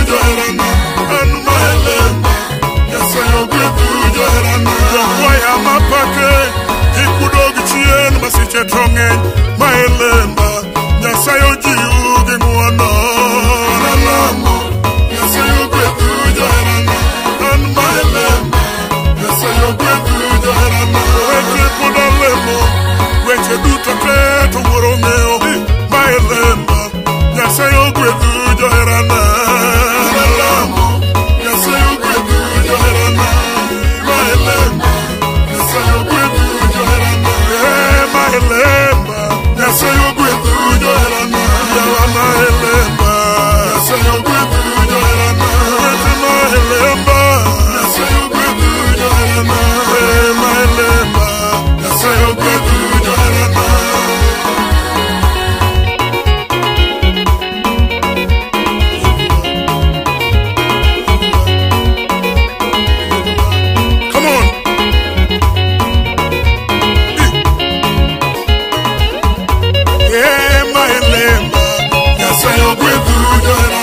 joherana an maelemba Nyasaye ogwedhu joherana Jokwaya mapake ikudog chien masiche tong'eny maelemba Nyasaye ojiu gi ng'wono Analamo Nyasaye ogwedhu joherana an maelemba Nyasaye ogwedhu joherana Weche pod olemo weche duto te to wuoro ng'eyo maelemba Nyasaye ogwedhu joherana Analamo Nyasaye ogwedhu joherana maelemba Nyasaye ogwedhu joherana maelemba Nyasaye ogwedhu joherana yawa maelemba Nyasaye ogwedhu joherana weche maelemba Nyasaye ogwedhu joherana maelemba Nyasaye ogwedhu joherana Come on. Yeah, maelemba Nyasaye ogwedhu joherana